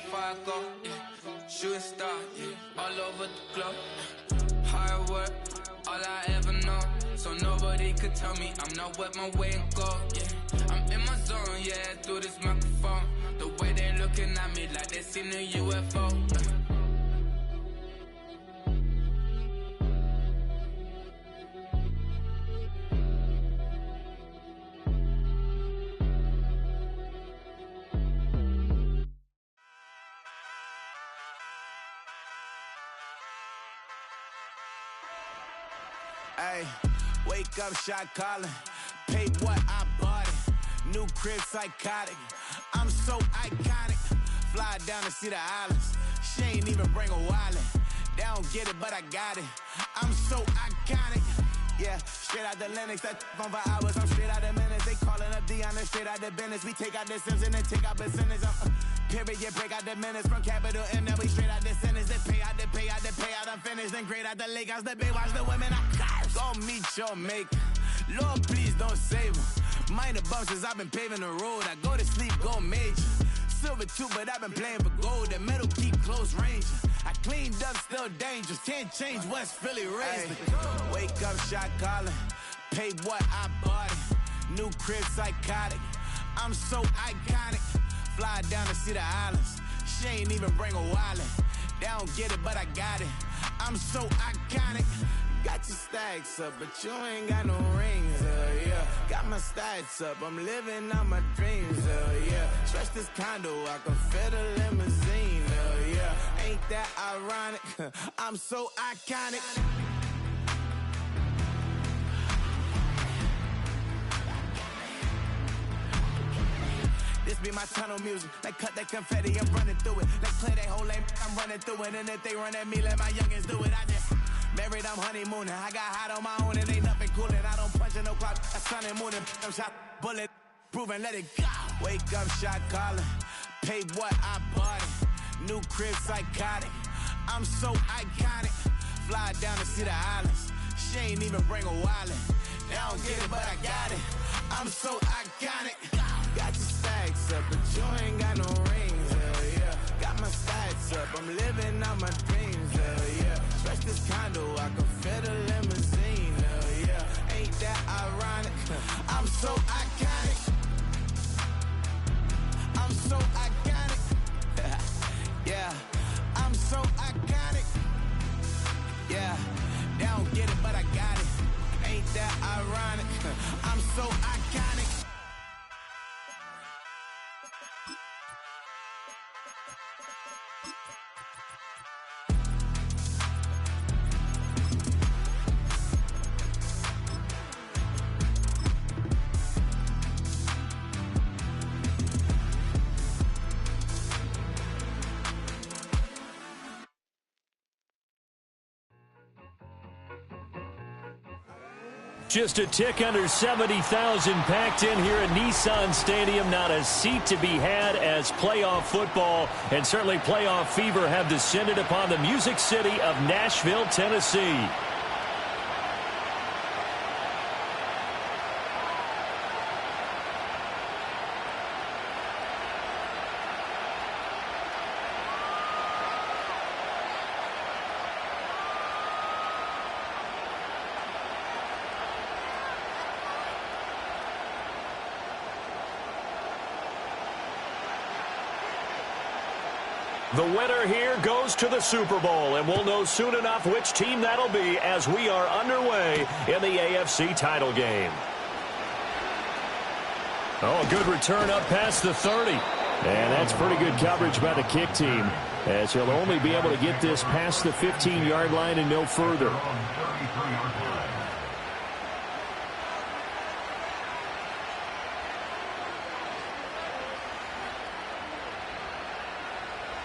far I go, yeah. Shooting star, yeah. All over the globe. Hard work, all I ever know. So nobody could tell me I'm not wet my way and go, yeah. I'm in my zone, yeah, through this microphone. The way they looking at me like they seen a UFO. Ay, wake up, shot calling. Pay what I bought it. New crib, psychotic. I'm so iconic. Fly down to see the islands. She ain't even bring a wallet. They don't get it, but I got it. I'm so iconic. Yeah, straight out the Linux. That on for hours. I'm straight out the minutes. They calling up Dion, straight out the business. We take out the Sims and then take out percentage. Period, break out the minutes from capital M. Now we straight out the sentence. They pay out, they pay out, they pay out. I'm finished. Then grade out the lake house. The bay watch the women. I got it. Go meet your maker. Lord, please don't save them. Minor bumps as I've been paving the road. I go to sleep, go major. Silver too, but I've been playing for gold. The metal keep close range. I cleaned up, still dangerous. Can't change West Philly raised. Wake up, shot calling. Pay what I bought it. New crib, psychotic. I'm so iconic. Fly down to see the islands. She ain't even bring a wallet. They don't get it, but I got it. I'm so iconic. Got your stacks up, but you ain't got no rings, yeah. Got my stacks up, I'm living out my dreams, yeah. Stretch this condo, I can fit a limousine, yeah. Ain't that ironic? I'm so iconic. This be my tunnel music. Like cut that confetti, I'm running through it. Like play that whole lane, I'm running through it. And if they run at me, let my youngins do it. I just married, I'm honeymooning. I got hot on my own and ain't nothing coolin'. I don't punch in no clock, I sun and moon. I'm shot, bullet, proven, let it go. Wake up, shot calling. Pay what I bought it. New crib, psychotic. I'm so iconic. Fly down to see the islands. She ain't even bring a wallet. They don't get it, but I got it. I'm so iconic. Got your stacks up, but you ain't got no rings, yeah. Got my stacks up, I'm living out my dreams, yeah. Stretch this condo, I can fit a limousine, yeah. Ain't that ironic? I'm so iconic. I'm so iconic. Yeah, I'm so iconic. Yeah, they don't get it, but I got it. Ain't that ironic? I'm so iconic. Just a tick under 70,000 packed in here at Nissan Stadium. Not a seat to be had as playoff football and certainly playoff fever have descended upon the Music City of Nashville, Tennessee. The winner here goes to the Super Bowl, and we'll know soon enough which team that'll be as we are underway in the AFC title game. Oh, a good return up past the 30. And that's pretty good coverage by the kick team, as he'll only be able to get this past the 15-yard line and no further.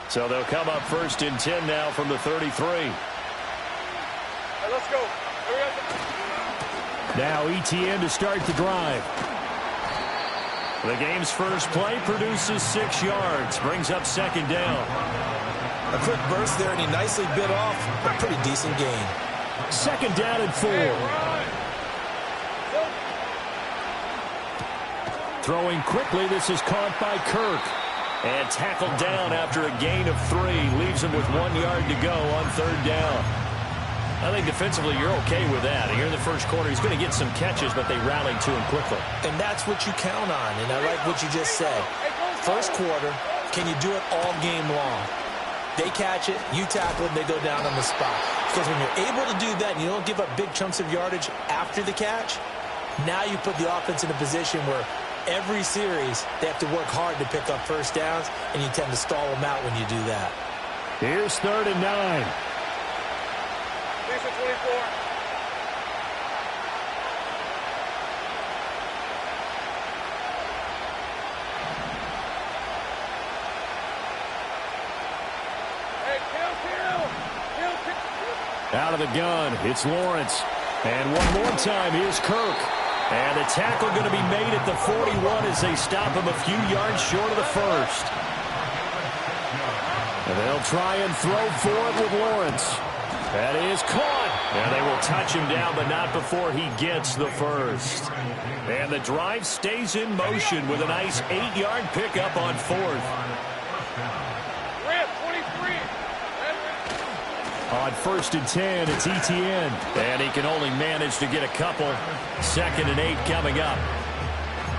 So they'll come up first and 10 now from the 33. Hey, let's go. Now ETN to start the drive. The game's first play produces 6 yards, brings up second down. A quick burst there, and he nicely bit off a pretty decent gain. Second down and 4. Throwing quickly, this is caught by Kirk. And tackled down after a gain of 3. Leaves him with 1 yard to go on 3rd down. I think defensively you're okay with that. Here in the first quarter, he's going to get some catches, but they rallied to him quickly. And that's what you count on, and I like what you just said. First quarter, can you do it all game long? They catch it, you tackle it, they go down on the spot. Because when you're able to do that and you don't give up big chunks of yardage after the catch, now you put the offense in a position where every series they have to work hard to pick up first downs, and you tend to stall them out when you do that. Here's 3rd and 9. 24. Hey, kill. Out of the gun, it's Lawrence. And one more time, here's Kirk. And the tackle going to be made at the 41 as they stop him a few yards short of the first. And they'll try and throw for it with Lawrence. That is caught. And they will touch him down, but not before he gets the first. And the drive stays in motion with a nice 8-yard pickup on 4th. Rip, 23. On 1st and 10, it's Etienne. And he can only manage to get a couple. 2nd and 8 coming up.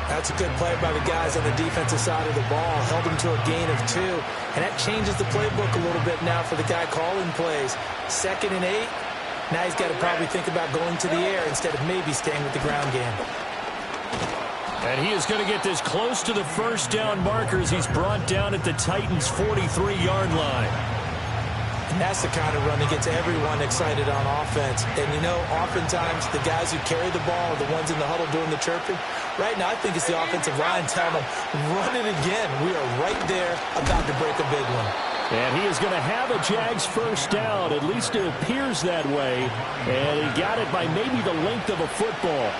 That's a good play by the guys on the defensive side of the ball. Held him to a gain of 2. And that changes the playbook a little bit now for the guy calling plays. 2nd and 8. Now he's got to probably think about going to the air instead of maybe staying with the ground game. And he is going to get this close to the first down markers. He's brought down at the Titans' 43-yard line. And that's the kind of run that gets everyone excited on offense. And, you know, oftentimes the guys who carry the ball are the ones in the huddle doing the chirping. Right now, I think it's the offensive line telling them, run it again. We are right there about to break a big one. And he is going to have a Jags first down. At least it appears that way. And he got it by maybe the length of a football.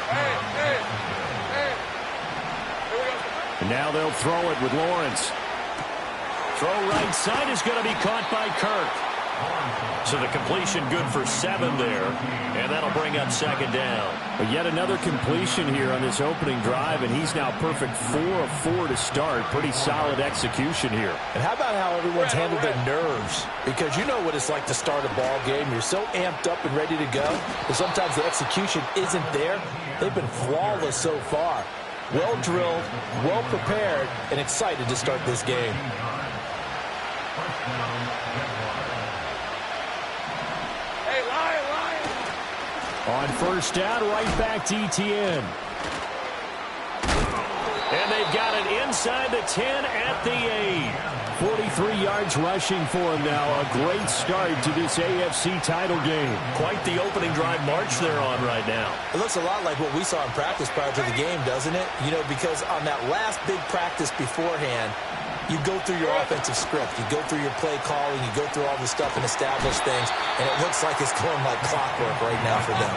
Hey. And now they'll throw it with Lawrence. Throw right side is going to be caught by Kirk. So the completion good for 7 there. And that'll bring up 2nd down. But yet another completion here on this opening drive, and he's now perfect 4 of 4 to start. Pretty solid execution here. And how about how everyone's handled their nerves? Because you know what it's like to start a ball game. You're so amped up and ready to go. But sometimes the execution isn't there. They've been flawless so far. Well drilled, well prepared, and excited to start this game. On first down, right back to Etienne. And they've got it inside the 10 at the 8. 43 yards rushing for him now. A great start to this AFC title game. Quite the opening drive march they're on right now. It looks a lot like what we saw in practice prior to the game, doesn't it? You know, because on that last big practice beforehand, you go through your offensive script. You go through your play calling. You go through all the stuff and establish things. And it looks like it's going like clockwork right now for them.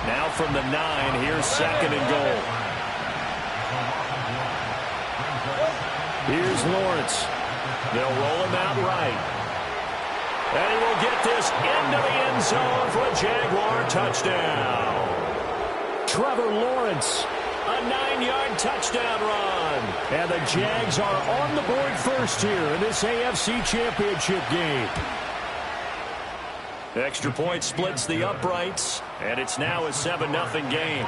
Now from the 9, here's 2nd and goal. Here's Lawrence. They'll roll him out right. And he will get this into the end zone for a Jaguar touchdown. Trevor Lawrence. A 9-yard touchdown run. And the Jags are on the board first here in this AFC Championship game. Extra point splits the uprights, and it's now a 7-0 game.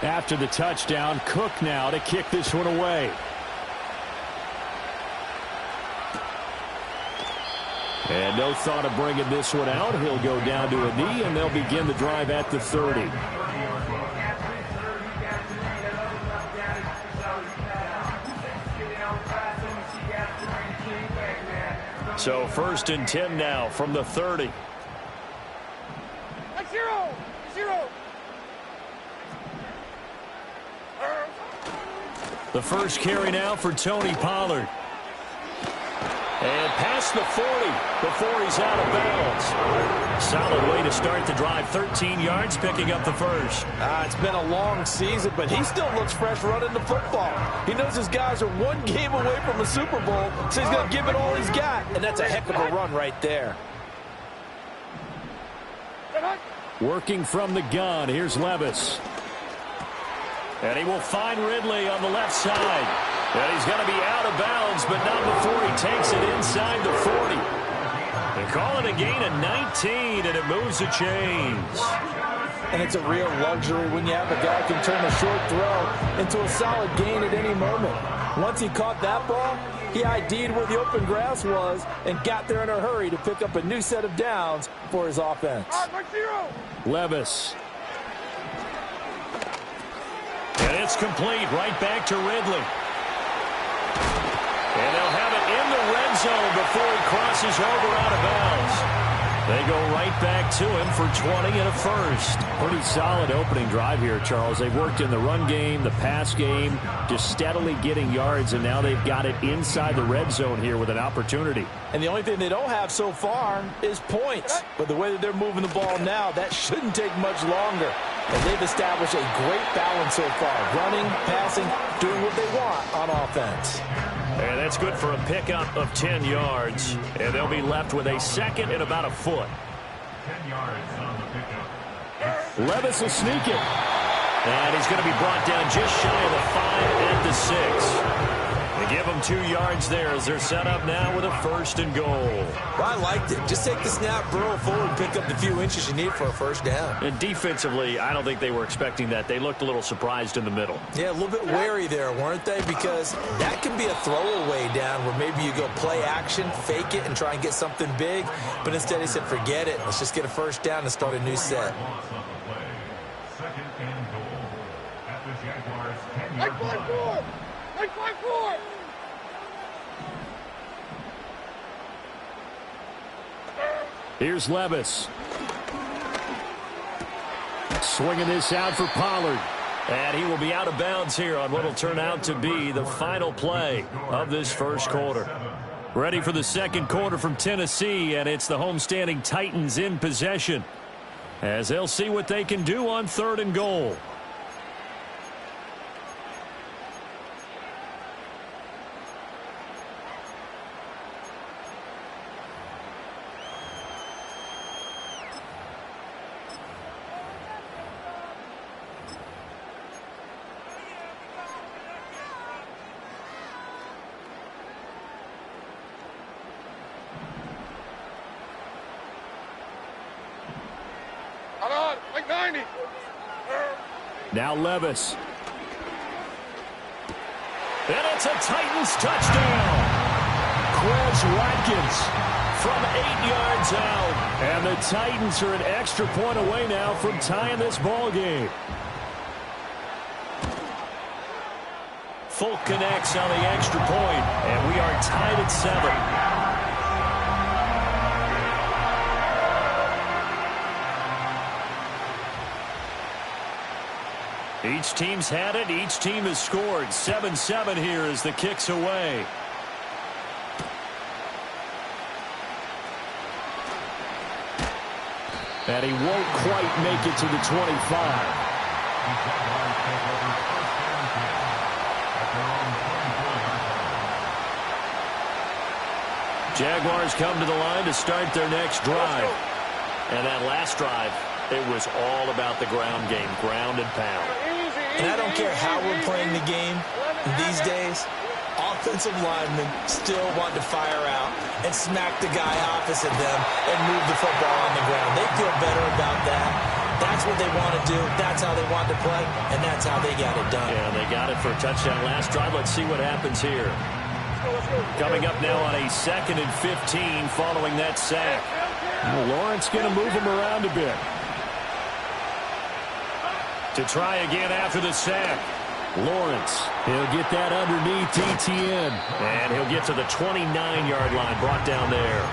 After the touchdown, Cook now to kick this one away. And no thought of bringing this one out. He'll go down to a knee, and they'll begin the drive at the 30. So 1st and 10 now from the 30. Zero. The first carry now for Tony Pollard. And past the 40 before he's out of bounds. Solid way to start the drive. 13 yards, picking up the first. It's been a long season, but he still looks fresh running the football. He knows his guys are one game away from a Super Bowl, so he's going to give it all he's got. And that's a heck of a run right there. Working from the gun, here's Levis. And he will find Ridley on the left side. And he's going to be out of bounds, but not before he takes it inside the 40. They call it a gain of 19, and it moves the chains. And it's a real luxury when you have a guy who can turn a short throw into a solid gain at any moment. Once he caught that ball, he ID'd where the open grass was and got there in a hurry to pick up a new set of downs for his offense. Levis. And it's complete right back to Ridley. And they'll have it in the red zone before he crosses over out of bounds. They go right back to him for 20 and a first. Pretty solid opening drive here, Charles. They've worked in the run game, the pass game, just steadily getting yards, and now they've got it inside the red zone here with an opportunity. And the only thing they don't have so far is points. But the way that they're moving the ball now, that shouldn't take much longer. And they've established a great balance so far. Running, passing, doing what they want on offense. And that's good for a pickup of 10 yards. And they'll be left with a second and about a foot. 10 yards on the pickup. Levis will sneak it. And he's going to be brought down just shy of the 5 at the 6. They give him 2 yards there as they're set up now with a first and goal. Well, I liked it. Just take the snap, burrow forward, pick up the few inches you need for a first down. And defensively, I don't think they were expecting that. They looked a little surprised in the middle. Yeah, a little bit wary there, weren't they? Because that can be a throwaway down where maybe you go play action, fake it, and try and get something big. But instead he said, forget it. Let's just get a first down and start a new set. Second and goal at the Jaguars 10-yard line. 5-4. Here's Levis. Swinging this out for Pollard. And he will be out of bounds here on what will turn out to be the final play of this first quarter. Ready for the second quarter from Tennessee, and it's the homestanding Titans in possession as they'll see what they can do on third and goal. Like 90. Now Levis. And it's a Titans touchdown. Quez Watkins from 8 yards out. And the Titans are an extra point away now from tying this ball game. Folk connects on the extra point, and we are tied at 7. Each team's had it. Each team has scored. 7-7 here as the kick's away. And he won't quite make it to the 25. Jaguars come to the line to start their next drive. And that last drive, it was all about the ground game, ground and pound. And I don't care how we're playing the game these days, offensive linemen still want to fire out and smack the guy opposite them and move the football on the ground. They feel better about that. That's what they want to do. That's how they want to play, and that's how they got it done. Yeah, they got it for a touchdown last drive. Let's see what happens here. Coming up now on a 2nd and 15 following that sack. Lawrence going to move him around a bit. To try again after the sack. Lawrence, he'll get that underneath ETN. And he'll get to the 29-yard line, brought down there.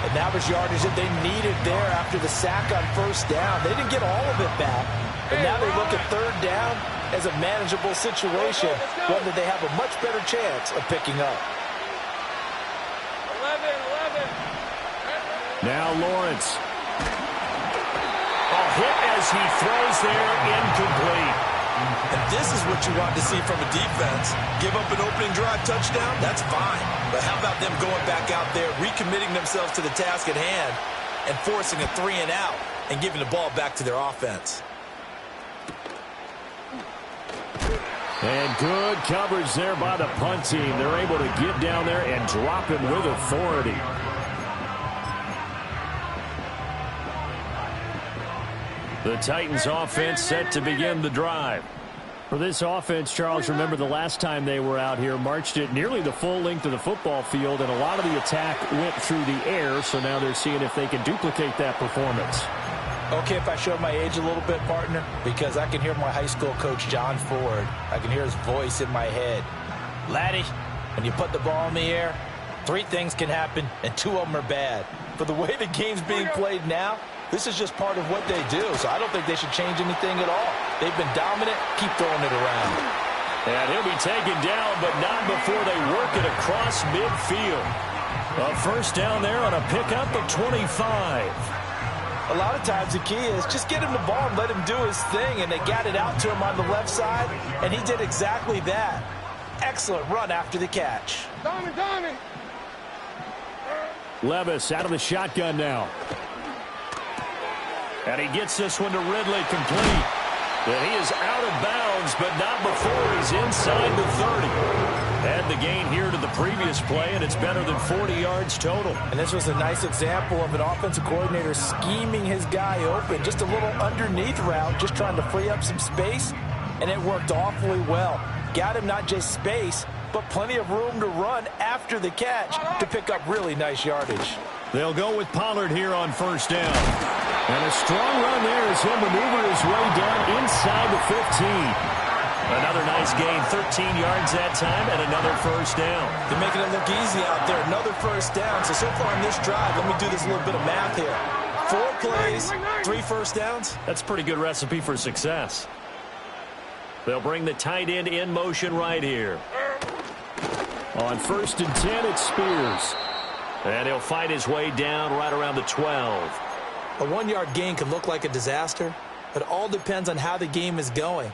And that was yardage that they needed there after the sack on first down. They didn't get all of it back. But now they look at third down as a manageable situation, one that they have a much better chance of picking up. Now Lawrence. A hit as he throws there, incomplete. And this is what you want to see from a defense. Give up an opening drive touchdown, that's fine. But how about them going back out there, recommitting themselves to the task at hand, and forcing a 3-and-out and giving the ball back to their offense. And good coverage there by the punt team. They're able to get down there and drop him with authority. The Titans offense set to begin the drive. For this offense, Charles, remember the last time they were out here, marched it nearly the full length of the football field, and a lot of the attack went through the air, so now they're seeing if they can duplicate that performance. Okay, if I show my age a little bit, partner, because I can hear my high school coach, John Ford. I can hear his voice in my head. Laddie, when you put the ball in the air, 3 things can happen, and 2 of them are bad. For the way the game's being played now, this is just part of what they do, so I don't think they should change anything at all. They've been dominant. Keep throwing it around. And he'll be taken down, but not before they work it across midfield. A first down there on a pickup of 25. A lot of times the key is just get him the ball and let him do his thing, and they got it out to him on the left side, and he did exactly that. Excellent run after the catch. Levis out of the shotgun now. And he gets this one to Ridley complete. And he is out of bounds, but not before he's inside the 30. And the gain here to the previous play, and it's better than 40 yards total. And this was a nice example of an offensive coordinator scheming his guy open. Just a little underneath route, just trying to free up some space, and it worked awfully well. Got him not just space, but plenty of room to run after the catch to pick up really nice yardage. They'll go with Pollard here on first down. And a strong run there as he'll maneuver his way down inside the 15. Another nice gain, 13 yards that time, and another first down. They're making it look easy out there. Another first down. So far in this drive, let me do this little bit of math here. 4 plays, 3 first downs. That's a pretty good recipe for success. They'll bring the tight end in motion right here. On first and 10, it's Spears. And he'll fight his way down right around the 12. A 1-yard gain can look like a disaster, but it all depends on how the game is going.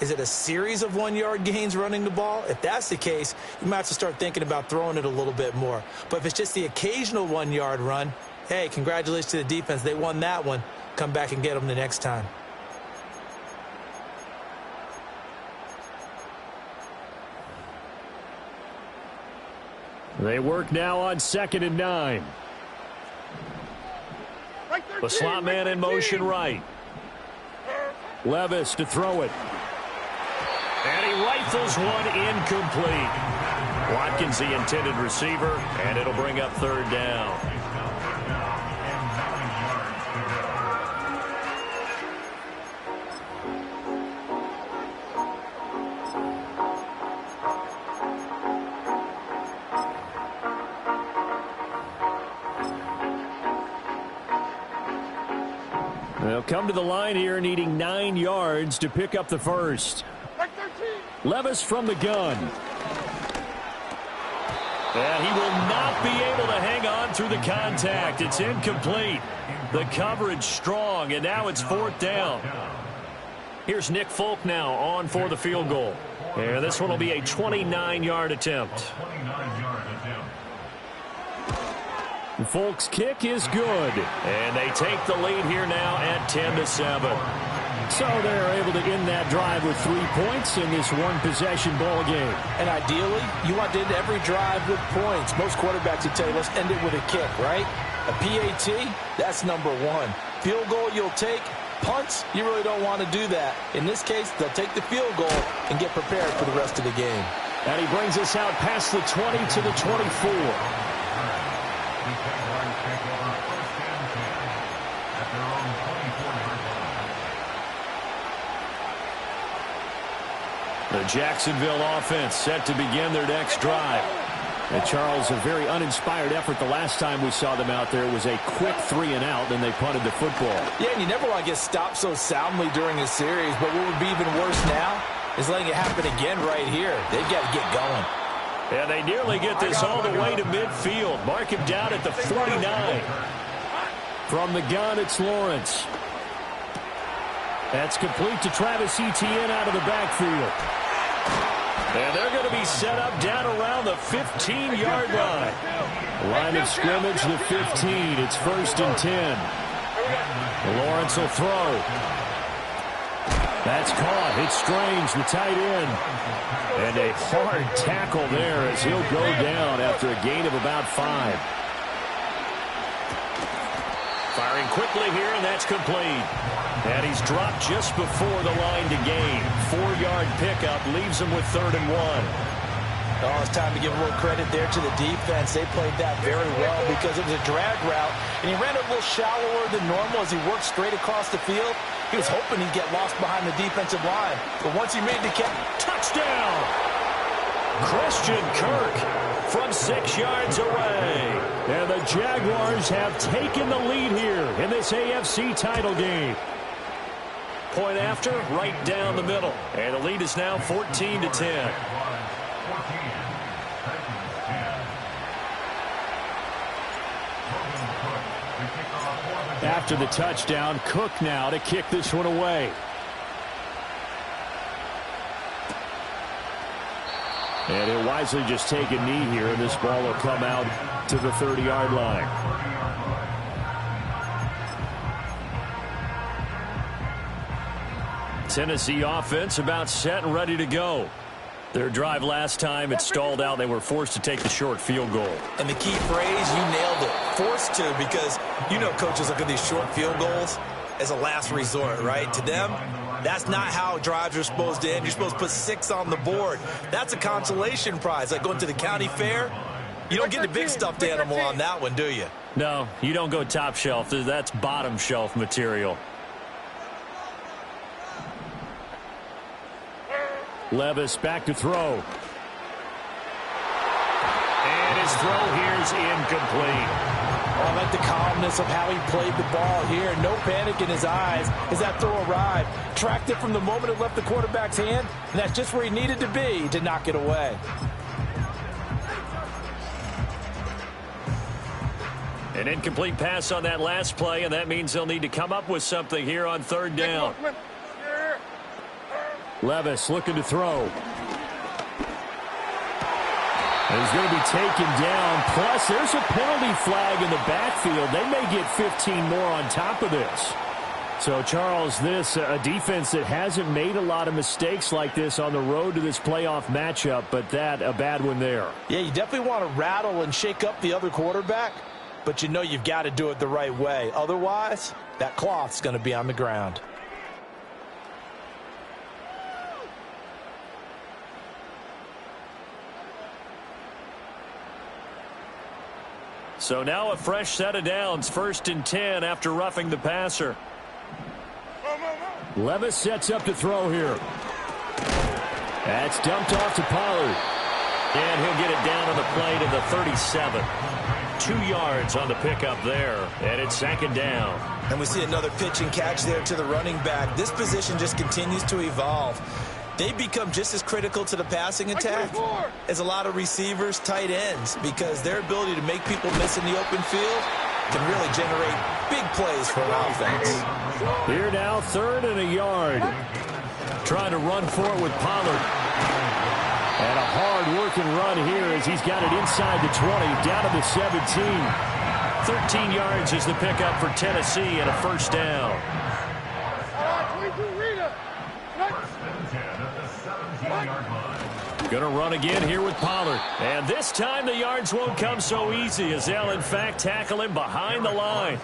Is it a series of 1-yard gains running the ball? If that's the case, you might have to start thinking about throwing it a little bit more. But if it's just the occasional 1-yard run, hey, congratulations to the defense. They won that one. Come back and get them the next time. They work now on 2nd and 9. The slot man in motion right. Levis to throw it. And he rifles one incomplete. Watkins the intended receiver, and it'll bring up 3rd down. They'll come to the line here needing 9 yards to pick up the first. Levis from the gun. And he will not be able to hang on through the contact. It's incomplete. The coverage strong, and now it's 4th down. Here's Nick Folk now on for the field goal. And this one will be a 29-yard attempt. Folk's kick is good, and they take the lead here now at 10-7. So they're able to end that drive with 3 points in this one-possession ball game. And ideally, you want to end every drive with points. Most quarterbacks would tell you, let's end it with a kick, right? A PAT, that's number 1. Field goal you'll take. Punts, you really don't want to do that. In this case, they'll take the field goal and get prepared for the rest of the game. And he brings us out past the 20 to the 24. The Jacksonville offense set to begin their next drive. And Charles, a very uninspired effort the last time we saw them out there. It was a quick 3-and-out, then they punted the football. Yeah, and you never want to get stopped so soundly during a series, but what would be even worse now is letting it happen again right here. They've got to get going. And they nearly get this all the way to midfield. Mark him down at the 49. From the gun, it's Lawrence. That's complete to Travis Etienne out of the backfield. And they're going to be set up down around the 15-yard line. Line of scrimmage, the 15. It's 1st and 10. Lawrence will throw. That's caught. It's Strange, the tight end. And a hard tackle there as he'll go down after a gain of about 5. Firing quickly here, and that's complete. And he's dropped just before the line to gain. 4-yard pickup leaves him with 3rd and 1. Oh, it's time to give a little credit there to the defense. They played that very well because it was a drag route, and he ran a little shallower than normal as he worked straight across the field. He was hoping he'd get lost behind the defensive line, but once he made the catch, touchdown! Christian Kirk from 6 yards away. And the Jaguars have taken the lead here in this AFC title game. Point after, right down the middle. And the lead is now 14-10. After the touchdown, Cook now to kick this one away. And he'll wisely just take a knee here, and this ball will come out to the 30-yard line. Tennessee offense about set and ready to go. Their drive last time, it stalled out. They were forced to take the short field goal. And the key phrase, you nailed it. Forced to, because you know coaches look at these short field goals as a last resort, right? To them, that's not how drives are supposed to end. You're supposed to put 6 on the board. That's a consolation prize, like going to the county fair. You don't get the big stuffed animal on that one, do you? No, you don't go top shelf. That's bottom shelf material. Levis back to throw. And his throw here's incomplete. I like the calmness of how he played the ball here. No panic in his eyes as that throw arrived. Tracked it from the moment it left the quarterback's hand, and that's just where he needed to be to knock it away. An incomplete pass on that last play, and that means they'll need to come up with something here on 3rd down. Levis looking to throw. And he's going to be taken down. Plus, there's a penalty flag in the backfield. They may get 15 more on top of this. So, Charles, this a defense that hasn't made a lot of mistakes like this on the road to this playoff matchup, but that a bad one there. Yeah, you definitely want to rattle and shake up the other quarterback, but you know you've got to do it the right way. Otherwise, that cloth's going to be on the ground. So now a fresh set of downs, 1st and 10 after roughing the passer. Levis sets up to throw here. That's dumped off to Pollard. And he'll get it down on the play to the 37. 2 yards on the pickup there, and it's 2nd down. And we see another pitch and catch there to the running back. This position just continues to evolve. They become just as critical to the passing attack as a lot of receivers, tight ends, because their ability to make people miss in the open field can really generate big plays for an offense. Here now, 3rd and a yard. Trying to run for it with Pollard. And a hard-working run here as he's got it inside the 20, down to the 17. 13 yards is the pickup for Tennessee and a 1st down. Going to run again here with Pollard. And this time the yards won't come so easy as they'll, in fact, tackle him behind the line.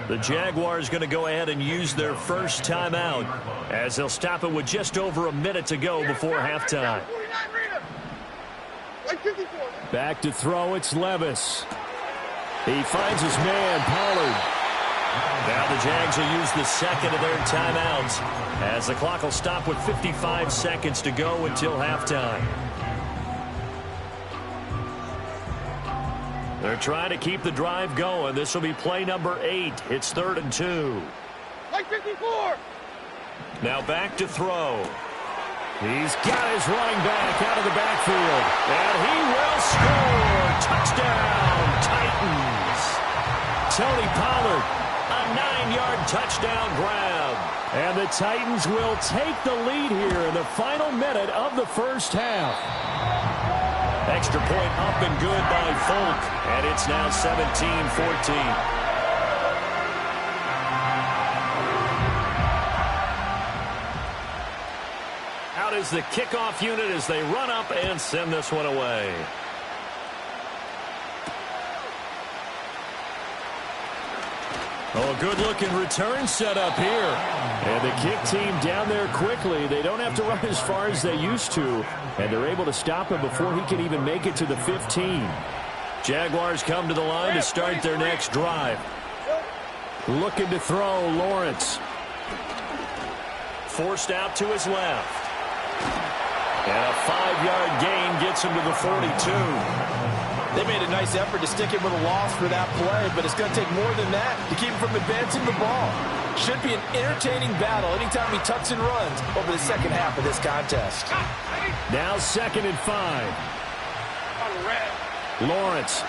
The Jaguars going to go ahead and use their first timeout as they'll stop it with just over a minute to go before halftime. Back to throw, it's Levis. He finds his man, Pollard. Now the Jags will use the second of their timeouts as the clock will stop with 55 seconds to go until halftime. They're trying to keep the drive going. This will be play number 8. It's 3rd and 2. Like 54. Now back to throw. He's got his running back out of the backfield. And he will score. Touchdown, Titans. Tony Pollard A 9-yard touchdown grab. And the Titans will take the lead here in the final minute of the first half. Extra point up and good by Folk. And it's now 17-14. Out is the kickoff unit as they run up and send this one away. Oh, good-looking return set up here. And the kick team down there quickly. They don't have to run as far as they used to. And they're able to stop him before he can even make it to the 15. Jaguars come to the line to start their next drive. Looking to throw, Lawrence. Forced out to his left. And a 5-yard gain gets him to the 42. They made a nice effort to stick him with a loss for that play, but it's going to take more than that to keep him from advancing the ball. Should be an entertaining battle anytime he tucks and runs over the second half of this contest. Now 2nd and 5. Lawrence.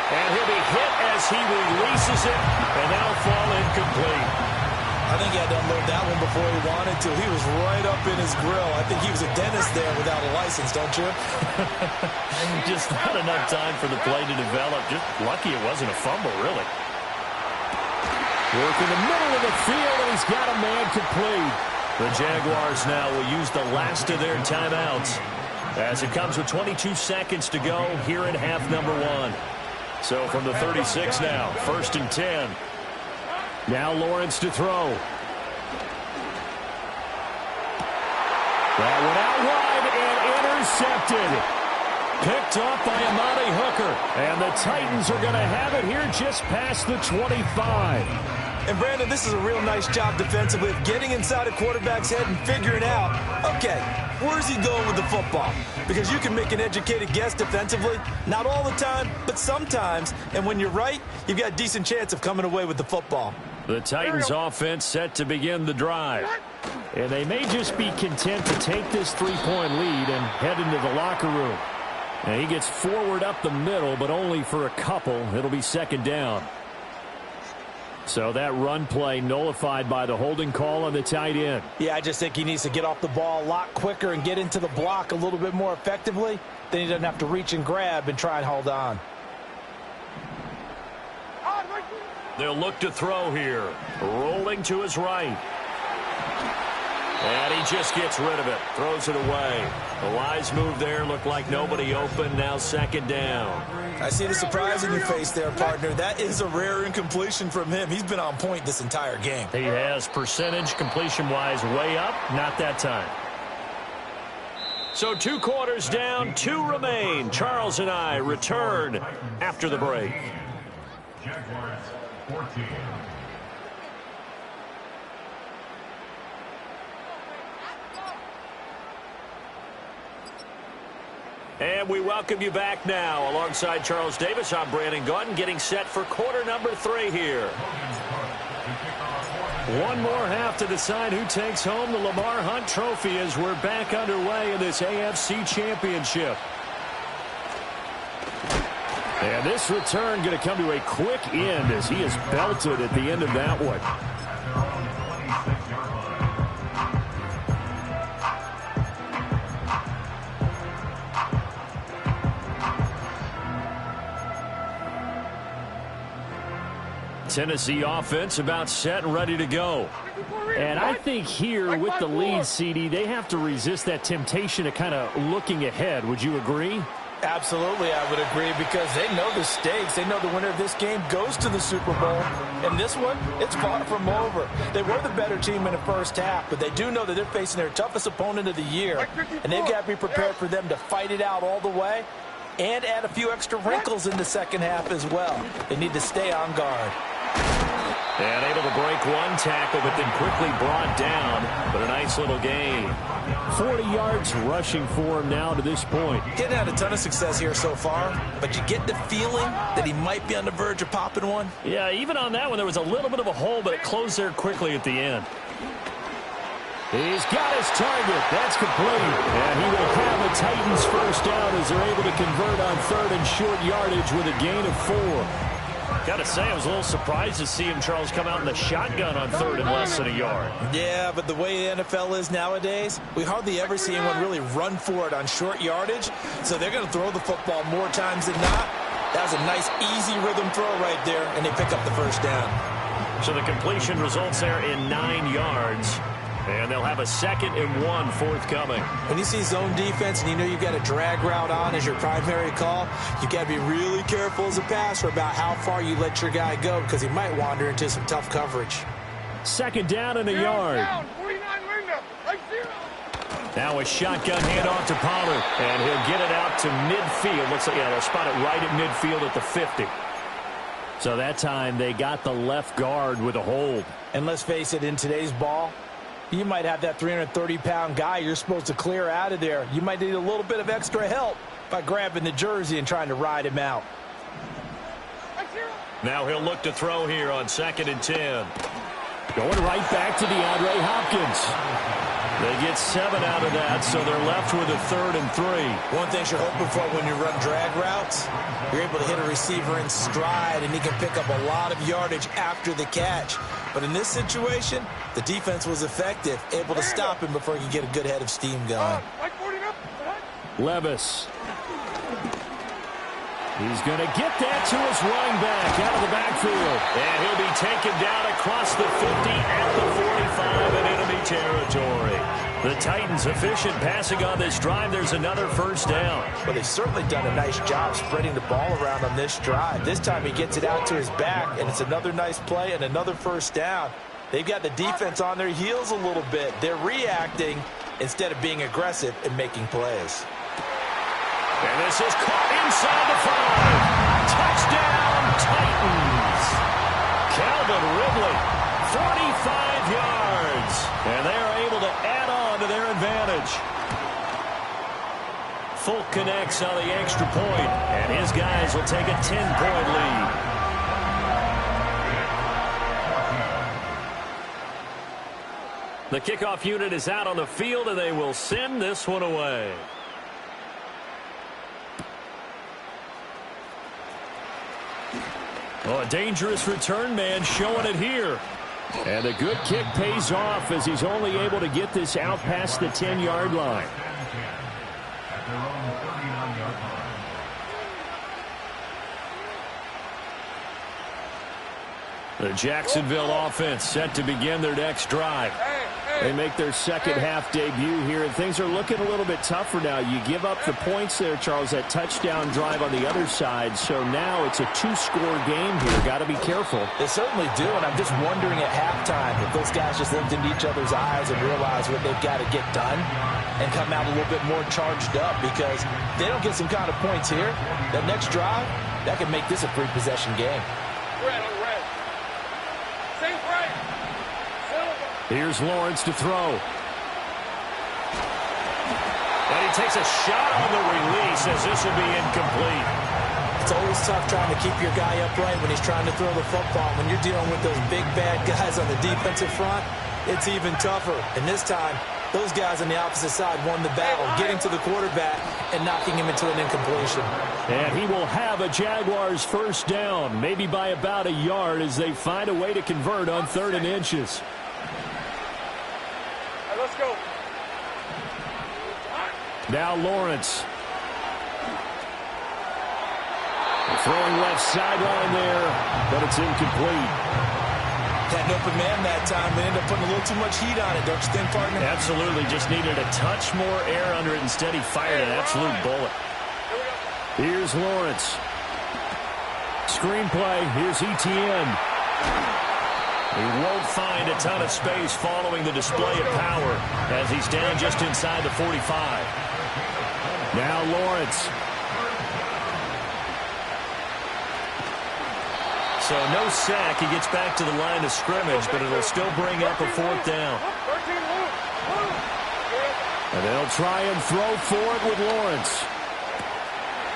And he'll be hit as he releases it, and that'll fall incomplete. I think he had to unload that one before he wanted to. He was right up in his grill. I think he was a dentist there without a license, don't you? Just not enough time for the play to develop. Just lucky it wasn't a fumble, really. Work in the middle of the field, and he's got a man complete. The Jaguars now will use the last of their timeouts as it comes with 22 seconds to go here in half number 1. So from the 36 now, 1st and 10. Now Lawrence to throw. That went out wide and intercepted. Picked off by Amani Hooker. And the Titans are going to have it here just past the 25. And Brandon, this is a real nice job defensively of getting inside a quarterback's head and figuring out, okay, where's he going with the football? Because you can make an educated guess defensively, not all the time, but sometimes. And when you're right, you've got a decent chance of coming away with the football. The Titans offense set to begin the drive. And they may just be content to take this 3-point lead and head into the locker room. And he gets forward up the middle, but only for a couple. It'll be 2nd down. So that run play nullified by the holding call on the tight end. Yeah, I just think he needs to get off the ball a lot quicker and get into the block a little bit more effectively. Then he doesn't have to reach and grab and try and hold on. They'll look to throw here. Rolling to his right. And he just gets rid of it. Throws it away. The wise move there. Looked like nobody open. Now 2nd down. I see the surprise in your face there, partner. That is a rare incompletion from him. He's been on point this entire game. He has percentage completion-wise way up. Not that time. So 2 quarters down, 2 remain. Charles and I return after the break. Jaguars 14. And we welcome you back now. Alongside Charles Davis, I'm Brandon Gautin, getting set for quarter number 3 here. One more half to decide who takes home the Lamar Hunt Trophy as we're back underway in this AFC Championship. And this return going to come to a quick end as he is belted at the end of that one. Tennessee offense about set and ready to go. And I think here with the lead, CD, they have to resist that temptation of kind of looking ahead. Would you agree? Absolutely, I would agree, because they know the stakes. They know the winner of this game goes to the Super Bowl. And this one, it's far from over. They were the better team in the first half, but they do know that they're facing their toughest opponent of the year. And they've got to be prepared for them to fight it out all the way and add a few extra wrinkles in the second half as well. They need to stay on guard. And able to break one tackle, but then quickly brought down. But a nice little gain. 40 yards rushing for him now to this point. He hasn't had a ton of success here so far, but you get the feeling that he might be on the verge of popping one. Yeah, even on that one, there was a little bit of a hole, but it closed there quickly at the end. He's got his target. That's complete. And he will have a Titans first down as they're able to convert on 3rd and short yardage with a gain of 4. Gotta say, I was a little surprised to see him, Charles, come out in the shotgun on third and less than a yard. Yeah, but the way the NFL is nowadays, we hardly ever see anyone really run for it on short yardage. So they're going to throw the football more times than not. That was a nice, easy rhythm throw right there, and they pick up the first down. So the completion results there in 9 yards. And they'll have a 2nd and 1 forthcoming. When you see zone defense and you know you've got a drag route on as your primary call, you've got to be really careful as a passer about how far you let your guy go because he might wander into some tough coverage. 2nd down and a yard. Down, 49 window, right 0. Now a shotgun handoff to Pollard, and he'll get it out to midfield. Looks like, yeah, they'll spot it right at midfield at the 50. So that time they got the left guard with a hold. And let's face it, in today's ball, you might have that 330-pound guy you're supposed to clear out of there. You might need a little bit of extra help by grabbing the jersey and trying to ride him out. Now he'll look to throw here on 2nd and 10. Going right back to DeAndre Hopkins. They get 7 out of that, so they're left with a 3rd and 3. One thing you're hoping for when you run drag routes, you're able to hit a receiver in stride, and he can pick up a lot of yardage after the catch. But in this situation, the defense was effective, able to stop him before he could get a good head of steam going. Levis. He's going to get that to his running back out of the backfield. And he'll be taken down across the 50 at the 45 in enemy territory. The Titans efficient passing on this drive. There's another first down. Well, they've certainly done a nice job spreading the ball around on this drive. This time he gets it out to his back, and it's another nice play and another first down. They've got the defense on their heels a little bit. They're reacting instead of being aggressive and making plays. And this is caught inside the 5. Touchdown, Titans. Calvin Ridley, 45 yards. And they are able to add on to their advantage. Folk connects on the extra point, and his guys will take a 10-point lead. The kickoff unit is out on the field, and they will send this one away. Oh, a dangerous return man showing it here. And a good kick pays off as he's only able to get this out past the 10-yard line. At their own 39-yard line. The Jacksonville offense set to begin their next drive. They make their second half debut here, and things are looking a little bit tougher now. You give up the points there, Charles, that touchdown drive on the other side. So now it's a 2-score game here. Got to be careful. They certainly do, and I'm just wondering at halftime if those guys just looked into each other's eyes and realized what they've got to get done and come out a little bit more charged up, because if they don't get some kind of points here, that next drive, that could make this a 3-possession game. Here's Lawrence to throw. And he takes a shot on the release as this will be incomplete. It's always tough trying to keep your guy upright when he's trying to throw the football. When you're dealing with those big, bad guys on the defensive front, it's even tougher. And this time, those guys on the opposite side won the battle, getting to the quarterback and knocking him into an incompletion. And he will have a Jaguars first down, maybe by about a yard, as they find a way to convert on 3rd and inches. Let's go. Now Lawrence. Throwing left sideline there, but it's incomplete. Had an open man that time. They ended up putting a little too much heat on it, don't you think, partner? Absolutely. Just needed a touch more air under it. Instead, he fired an absolute bullet. Here's Lawrence. Screenplay. Here's Etienne. He won't find a ton of space following the display of power as he's down just inside the 45. Now Lawrence. So no sack. He gets back to the line of scrimmage, but it'll still bring up a 4th down. And they'll try and throw for it with Lawrence.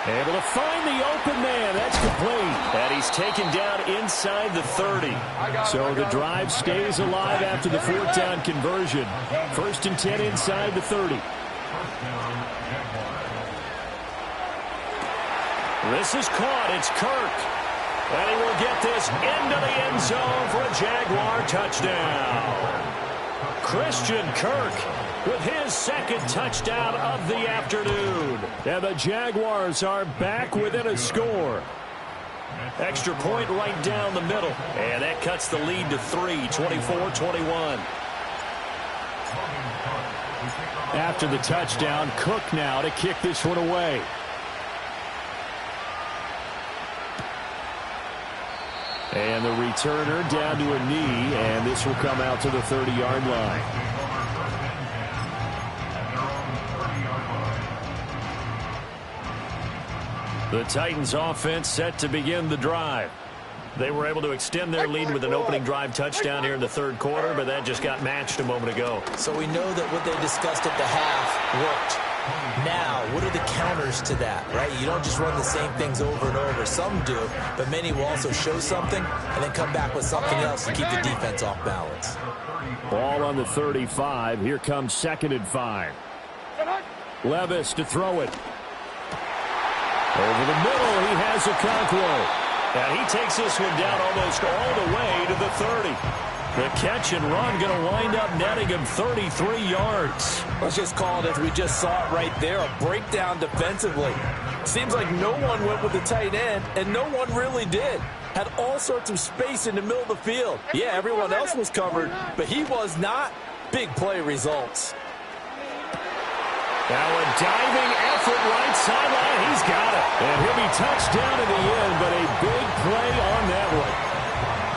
Able to find the open man. That's complete. And he's taken down inside the 30. So the drive stays alive after the 4th down conversion. 1st and 10 inside the 30. This is caught. It's Kirk. And he will will get this into the end zone for a Jaguar touchdown. Christian Kirk with his second touchdown of the afternoon. And the Jaguars are back within a score. Extra point right down the middle. And that cuts the lead to 3, 24-21. After the touchdown, Cook now to kick this one away. And the returner down to a knee, and this will come out to the 30-yard line. The Titans offense set to begin the drive. They were able to extend their lead with an opening drive touchdown here in the third quarter, but that just got matched a moment ago. So we know that what they discussed at the half worked. Now, what are the counters to that, right? You don't just run the same things over and over. Some do, but many will also show something and then come back with something else to keep the defense off balance. Ball on the 35. Here comes 2nd and 5. Levis to throw it. Over the middle, he has Okonkwo. And he takes this one down almost all the way to the 30. The catch and run going to wind up netting him 33 yards. Let's just call it, as we just saw it right there, a breakdown defensively. Seems like no one went with the tight end, and no one really did. Had all sorts of space in the middle of the field. Yeah, everyone else was covered, but he was not. Big play results. Now a diving effort right sideline. He's got it. And he'll be touched down in the end, but a big play on that one.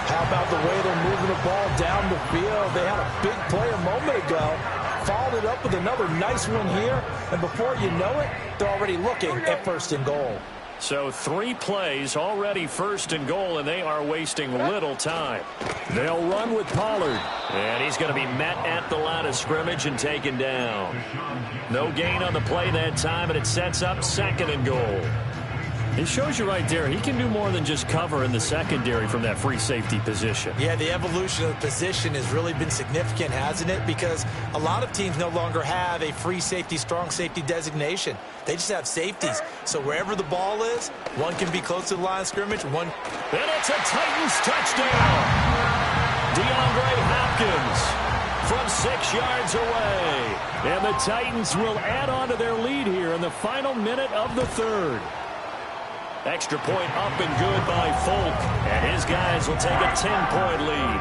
How about the way they're moving the ball down the field? They had a big play a moment ago. Followed it up with another nice one here. And before you know it, they're already looking at 1st and goal. So 3 plays already 1st and goal, and they are wasting little time. They'll run with Pollard. And he's going to be met at the line of scrimmage and taken down. No gain on the play that time, and it sets up 2nd and goal. It shows you right there, he can do more than just cover in the secondary from that free safety position. Yeah, the evolution of the position has really been significant, hasn't it? Because a lot of teams no longer have a free safety, strong safety designation. They just have safeties. So wherever the ball is, one can be close to the line of scrimmage, one. And it's a Titans touchdown. DeAndre Hopkins from 6 yards away. And the Titans will add on to their lead here in the final minute of the 3rd. Extra point up and good by Folk. And his guys will take a 10-point lead.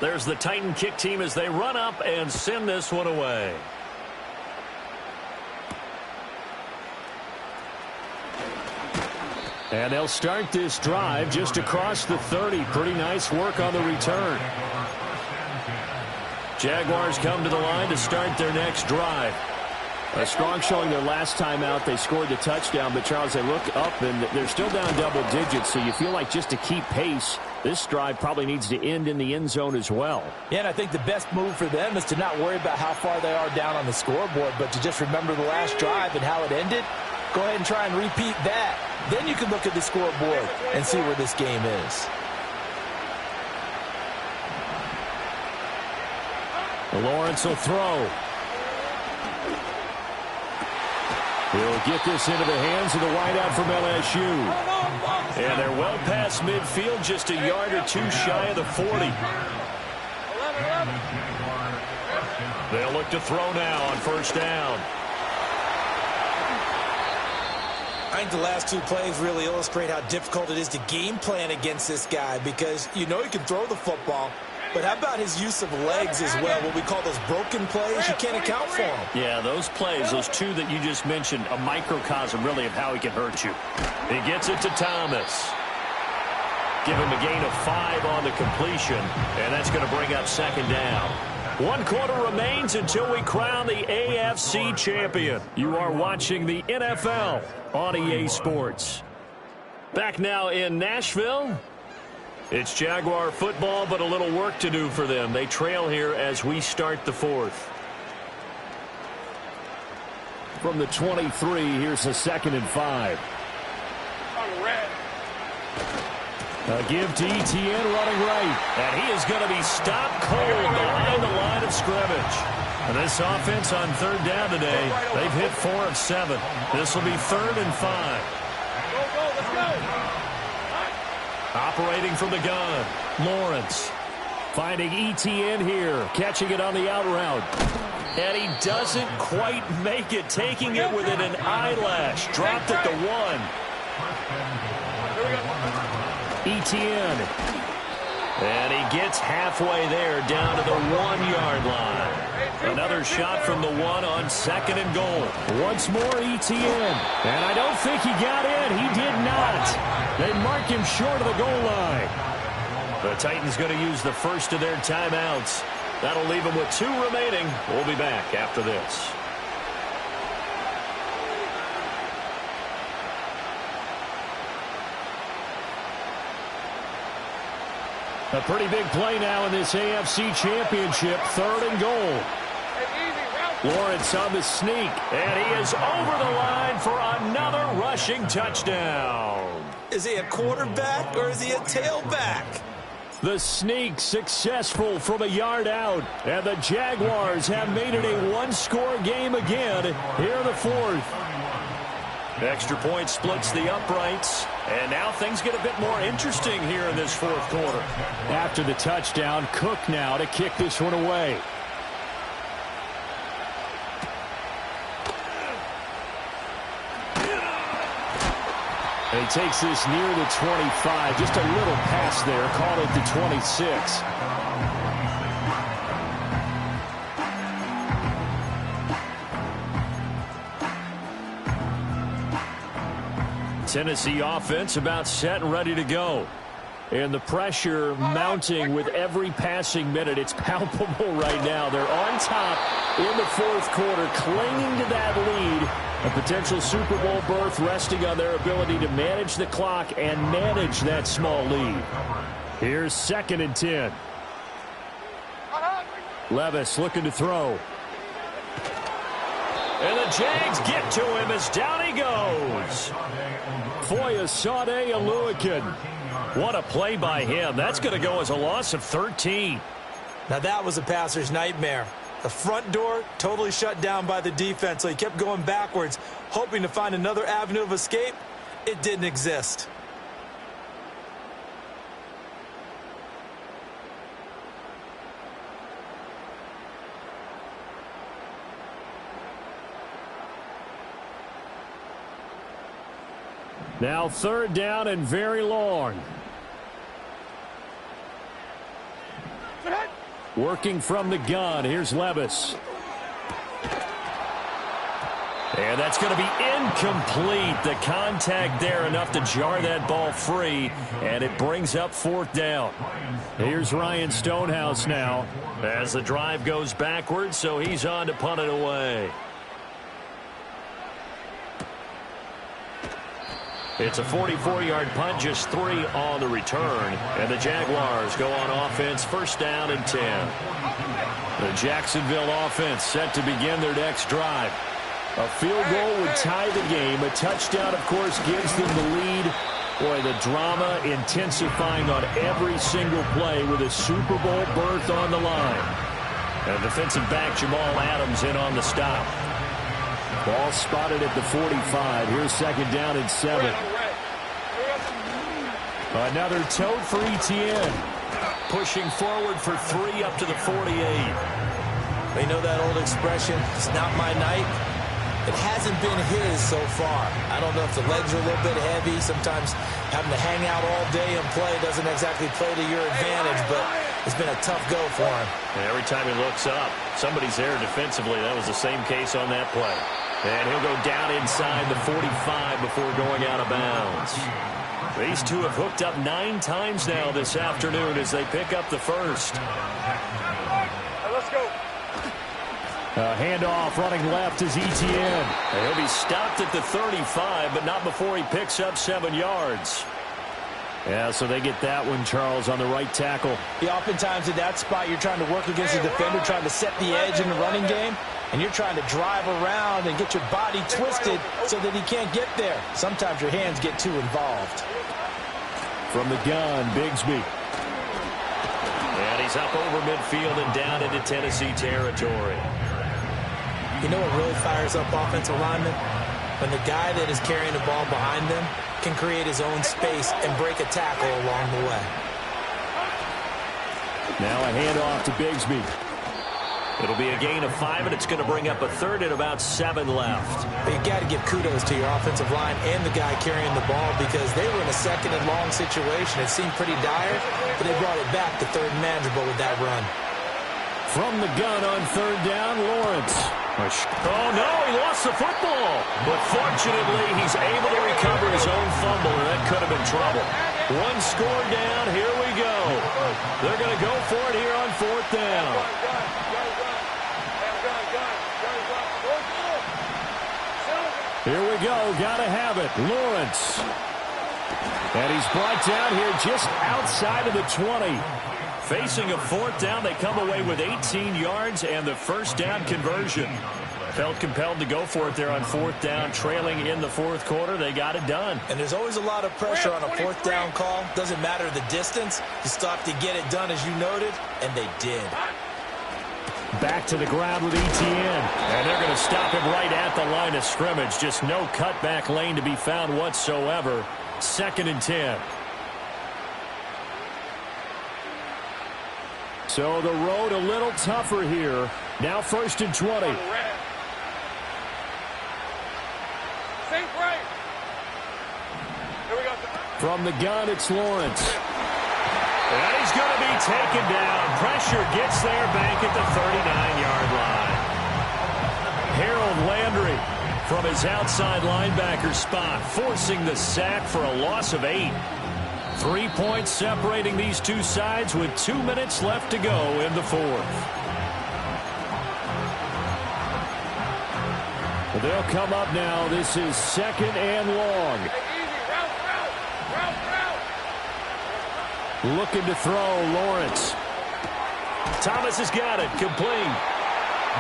There's the Titan kick team as they run up and send this one away. And they'll start this drive just across the 30. Pretty nice work on the return. Jaguars come to the line to start their next drive. A strong showing their last time out. They scored the touchdown, but Charles, they look up and they're still down double digits, so you feel like just to keep pace, this drive probably needs to end in the end zone as well. Yeah, and I think the best move for them is to not worry about how far they are down on the scoreboard, but to just remember the last drive and how it ended. Go ahead and try and repeat that. Then you can look at the scoreboard and see where this game is. Lawrence will throw. He'll get this into the hands of the wideout from LSU. And they're well past midfield, just a yard or two shy of the 40. They'll look to throw now on 1st down. I think the last 2 plays really illustrate how difficult it is to game plan against this guy, because you know he can throw the football, but how about his use of legs as well? What we call those broken plays, you can't account for them. Yeah, those plays, those 2 that you just mentioned, a microcosm really of how he can hurt you. He gets it to Thomas. Give him a gain of 5 on the completion, and that's going to bring up 2nd down. 1 quarter remains until we crown the AFC champion. You are watching the NFL on EA Sports. Back now in Nashville. It's Jaguar football, but a little work to do for them. They trail here as we start the 4th. From the 23, here's a 2nd and 5. A give to Etienne running right. And he is going to be stopped cold behind the line of scrimmage. And this offense on third down today, they've hit 4 of 7. This will be 3rd and 5. Go, let's go. Operating from the gun, Lawrence. Finding ETN here, catching it on the out route. And he doesn't quite make it, taking it within an eyelash. Dropped at the 1. ETN. And he gets halfway there, down to the 1-yard line. Another shot from the 1 on 2nd and goal. Once more, ETN. And I don't think he got in. He did not. They mark him short of the goal line. The Titans going to use the first of their timeouts. That'll leave them with 2 remaining. We'll be back after this. A pretty big play now in this AFC Championship. 3rd and goal. Lawrence on the sneak, and he is over the line for another rushing touchdown. Is he a quarterback or is he a tailback? The sneak successful from a yard out, and the Jaguars have made it a 1-score game again here in the 4th. Extra point splits the uprights, and now things get a bit more interesting here in this 4th quarter. After the touchdown, Cook now to kick this one away. And he takes this near the 25. Just a little pass there. Called it the 26. Tennessee offense about set and ready to go. And the pressure mounting with every passing minute. It's palpable right now. They're on top in the 4th quarter, clinging to that lead. A potential Super Bowl berth resting on their ability to manage the clock and manage that small lead. Here's 2nd and 10. Levis looking to throw. And the Jags get to him as down he goes. Foyesade Oluokun. What a play by him. That's going to go as a loss of 13. Now that was a passer's nightmare. The front door totally shut down by the defense, so he kept going backwards, hoping to find another avenue of escape. It didn't exist. Now 3rd down and very long. Working from the gun. Here's Levis. And that's going to be incomplete. The contact there enough to jar that ball free. And it brings up 4th down. Here's Ryan Stonehouse now as the drive goes backwards, so he's on to punt it away. It's a 44-yard punt, just 3 on the return. And the Jaguars go on offense, 1st down and 10. The Jacksonville offense set to begin their next drive. A field goal would tie the game. A touchdown, of course, gives them the lead. Boy, the drama intensifying on every single play with a Super Bowl berth on the line. And defensive back Jamal Adams in on the stop. Ball spotted at the 45. Here's 2nd down and 7. Another tote for ETN. Pushing forward for 3 up to the 48. You know that old expression, it's not my night? It hasn't been his so far. I don't know if the legs are a little bit heavy. Sometimes having to hang out all day and play doesn't exactly play to your advantage, but it's been a tough go for him. And every time he looks up, somebody's there defensively. That was the same case on that play. And he'll go down inside the 45 before going out of bounds. These two have hooked up 9 times now this afternoon as they pick up the first. Let's go. A handoff running left is ETN. And he'll be stopped at the 35, but not before he picks up 7 yards. Yeah, so they get that one, Charles, on the right tackle. Yeah, oftentimes in that spot, you're trying to work against the defender, trying to set the edge in the running game, and you're trying to drive around and get your body twisted so that he can't get there. Sometimes your hands get too involved. From the gun, Bigsby. And he's up over midfield and down into Tennessee territory. You know what really fires up offensive linemen? When the guy that is carrying the ball behind them can create his own space and break a tackle along the way. Now a handoff to Bigsby. It'll be a gain of 5, and it's going to bring up a third and about 7 left. But you got to give kudos to your offensive line and the guy carrying the ball because they were in a second and long situation. It seemed pretty dire, but they brought it back to third and manageable with that run. From the gun on third down, Lawrence. Oh, no, he lost the football. But fortunately, he's able to recover his own fumble, and that could have been trouble. One score down. Here we go. They're going to go for it here on fourth down. Here we go. Got to have it. Lawrence. And he's brought down here just outside of the 20. Facing a fourth down, they come away with 18 yards and the first down conversion. Felt compelled to go for it there on fourth down, trailing in the fourth quarter. They got it done. And there's always a lot of pressure on a fourth down call. Doesn't matter the distance. You stop to get it done, as you noted, and they did. Back to the ground with Etienne. And they're going to stop him right at the line of scrimmage. Just no cutback lane to be found whatsoever. 2nd and 10. So the road a little tougher here. Now 1st and 20. From the gun, it's Lawrence. And he's going to be taken down. Pressure gets there, Bank at the 39-yard line. Harold Landry from his outside linebacker spot, forcing the sack for a loss of 8. 3 points separating these two sides with 2 minutes left to go in the fourth. Well, they'll come up now. This is 2nd and long. Looking to throw, Lawrence. Thomas has got it, complete.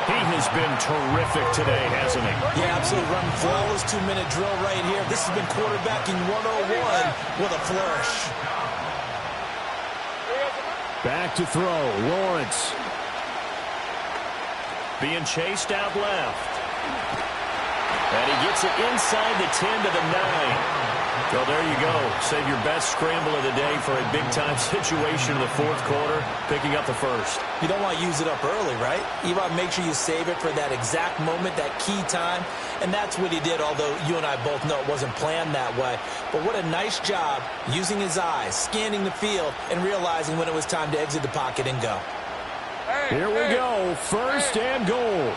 He has been terrific today, hasn't he? Yeah, absolutely. Running flawless 2-minute drill right here. This has been quarterbacking 101 with a flourish. Back to throw, Lawrence. Being chased out left. And he gets it inside the 10 to the 9. Well, there you go. Save your best scramble of the day for a big-time situation in the fourth quarter, picking up the first. You don't want to use it up early, right? You want to make sure you save it for that exact moment, that key time, and that's what he did, although you and I both know it wasn't planned that way. But what a nice job using his eyes, scanning the field, and realizing when it was time to exit the pocket and go. Here we go, 1st and goal.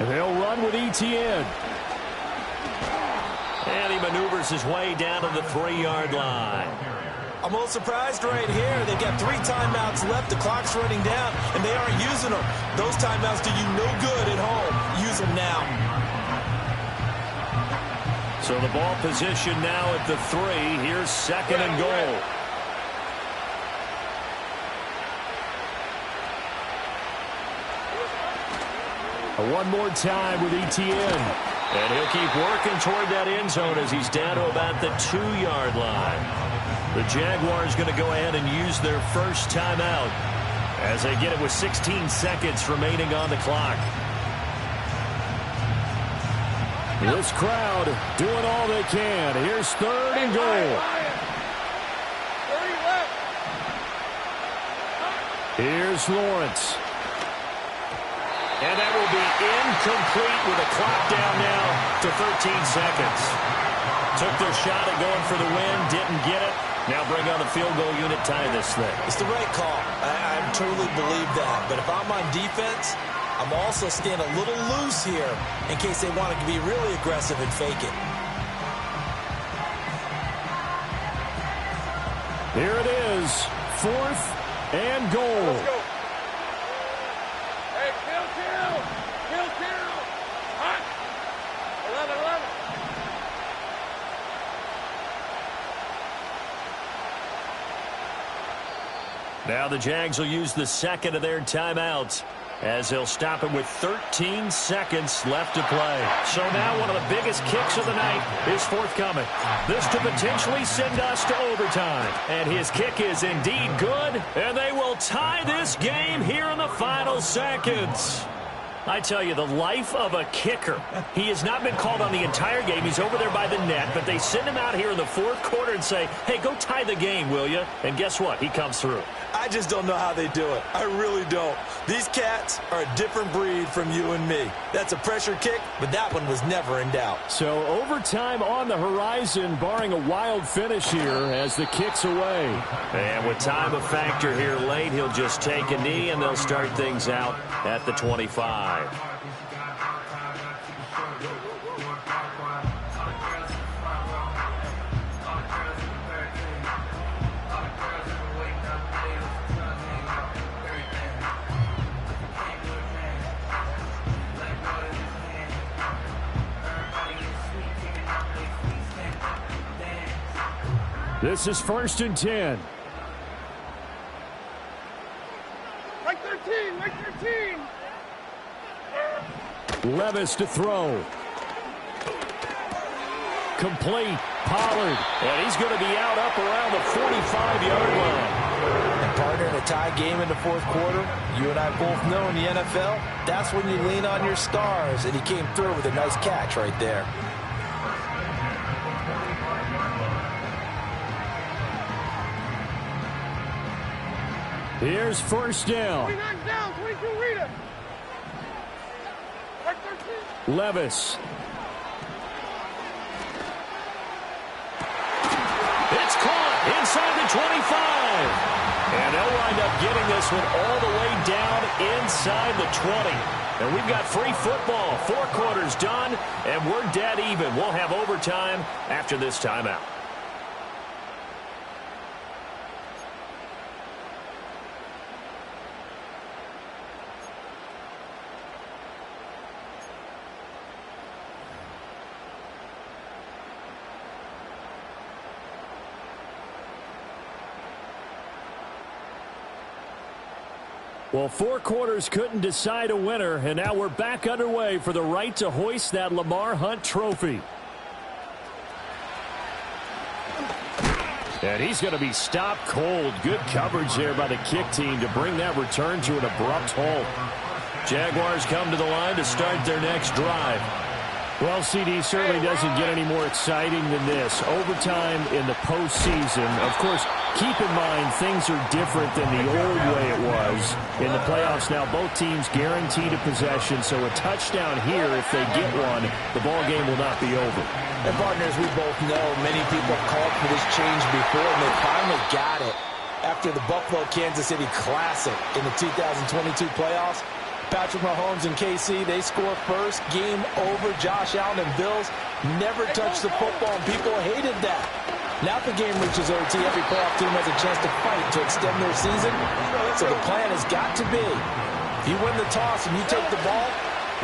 And they'll run with Etienne. And he maneuvers his way down to the 3-yard line. I'm a little surprised right here. They've got 3 timeouts left. The clock's running down, and they aren't using them. Those timeouts do you no good at home. Use them now. So the ball position now at the 3. Here's 2nd and goal. One more time with Etienne. And he'll keep working toward that end zone as he's down to about the 2-yard line. The Jaguars going to go ahead and use their first timeout as they get it with 16 seconds remaining on the clock. This crowd doing all they can. Here's 3rd and goal. Here's Lawrence. And that will be incomplete with a clock down now to 13 seconds. Took their shot at going for the win, didn't get it. Now bring on the field goal unit, tie this thing. It's the right call. I totally believe that. But if I'm on defense, I'm also staying a little loose here in case they want to be really aggressive and fake it. Here it is, 4th and goal. Let's go. Hey, kill. Hot. 11. Now the Jags will use the 2nd of their timeouts as he'll stop it with 13 seconds left to play. So now one of the biggest kicks of the night is forthcoming. This to potentially send us to overtime. And his kick is indeed good, and they will tie this game here in the final seconds. I tell you, the life of a kicker. He has not been called on the entire game. He's over there by the net, but they send him out here in the fourth quarter and say, hey, go tie the game, will you? And guess what? He comes through. I just don't know how they do it. I really don't. These cats are a different breed from you and me. That's a pressure kick, but that one was never in doubt. So overtime on the horizon, barring a wild finish here as the kick's away. And with time a factor here late, he'll just take a knee, and they'll start things out at the 25. This is 1st and 10. Right 13, right 13. Levis to throw. Complete. Pollard. And he's going to be out up around the 45-yard line. And partner, in a tie game in the fourth quarter, you and I both know in the NFL, that's when you lean on your stars. And he came through with a nice catch right there. Here's 1st down. 29 down, 22 Rita. Right 13. Levis. It's caught inside the 25. And they'll wind up getting this one all the way down inside the 20. And we've got free football. 4 quarters done, and we're dead even. We'll have overtime after this timeout. Well, 4 quarters couldn't decide a winner, and now we're back underway for the right to hoist that Lamar Hunt trophy. And he's going to be stopped cold. Good coverage there by the kick team to bring that return to an abrupt halt. Jaguars come to the line to start their next drive. Well, CD, certainly doesn't get any more exciting than this. Overtime in the postseason. Of course, keep in mind things are different than the old way it was. In the playoffs now, both teams guaranteed a possession, so a touchdown here, if they get one, the ball game will not be over. And partners, we both know many people have called for this change before, and they finally got it. After the Buffalo-Kansas City Classic in the 2022 playoffs, Patrick Mahomes and KC, they score first. Game over. Josh Allen and Bills never touched the football, and people hated that. Now the game reaches OT. Every playoff team has a chance to fight to extend their season. So the plan has got to be, if you win the toss and you take the ball,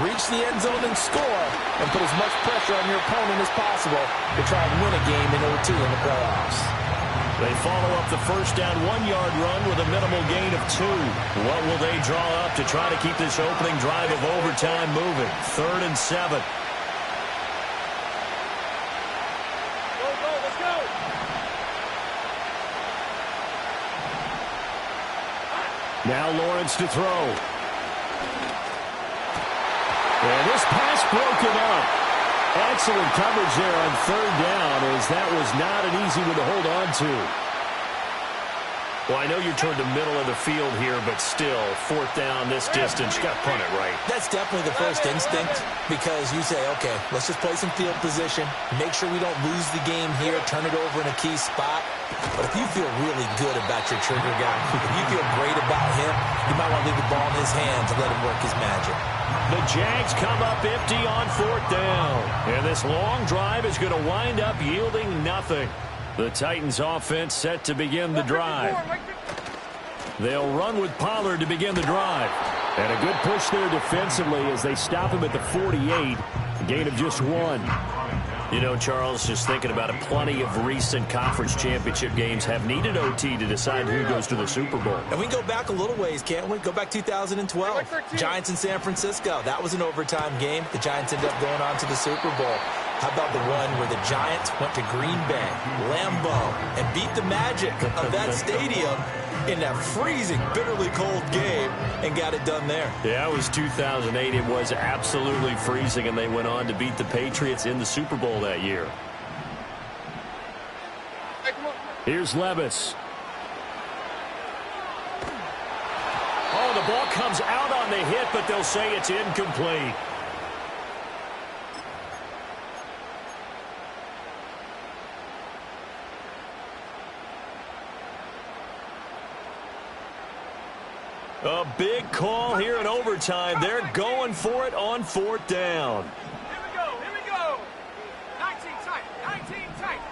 reach the end zone and score, and put as much pressure on your opponent as possible to try and win a game in OT in the playoffs. They follow up the first down 1-yard run with a minimal gain of 2. What will they draw up to try to keep this opening drive of overtime moving? 3rd and 7. Go, let's go. Now Lawrence to throw. And this pass broken up. Excellent coverage there on 3rd down, as that was not an easy one to hold on to. Well, I know you're toward the middle of the field here, but still, 4th down, this distance, you got to punt it right. That's definitely the first instinct, because you say, okay, let's just play some field position, make sure we don't lose the game here, turn it over in a key spot. But if you feel really good about your trigger guy, if you feel great about him, you might want to leave the ball in his hands and let him work his magic. The Jags come up empty on 4th down. And this long drive is going to wind up yielding nothing. The Titans offense set to begin the drive. They'll run with Pollard to begin the drive. And a good push there defensively as they stop him at the 48. A gain of just 1. You know, Charles, just thinking about it, plenty of recent conference championship games have needed OT to decide who goes to the Super Bowl. And we can go back a little ways, can't we? Go back 2012. Giants in San Francisco. That was an overtime game. The Giants ended up going on to the Super Bowl. How about the one where the Giants went to Green Bay, Lambeau, and beat the magic of that stadium in that freezing, bitterly cold game and got it done there? Yeah, it was 2008. It was absolutely freezing, and they went on to beat the Patriots in the Super Bowl that year. Here's Levis. Oh, the ball comes out on the hit, but they'll say it's incomplete. A big call here in overtime. They're going for it on 4th down. Here we go. 19 tight, 19 tight.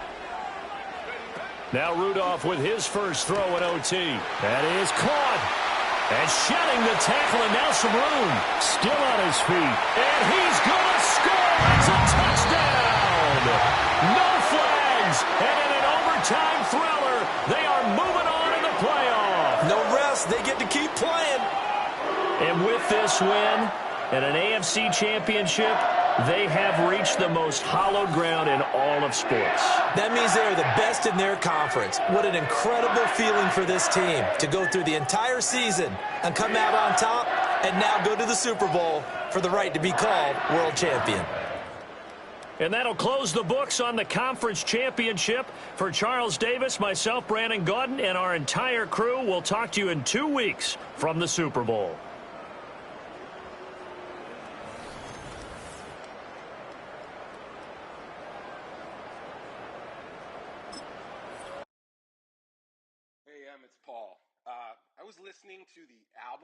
Now Rudolph with his first throw at OT. That is caught. And shedding the tackle, and now some room. Still on his feet. And he's going to score. It's a touchdown. No flags. And in an overtime thriller, they are moving on in the playoff. No rest. They get to keep playing. And with this win and an AFC championship, they have reached the most hallowed ground in all of sports. That means they are the best in their conference. What an incredible feeling for this team to go through the entire season and come out on top and now go to the Super Bowl for the right to be called world champion. And that'll close the books on the conference championship. For Charles Davis, myself, Brandon Gaudin, and our entire crew, we'll talk to you in 2 weeks from the Super Bowl. Hey, it's Paul. I was listening to the album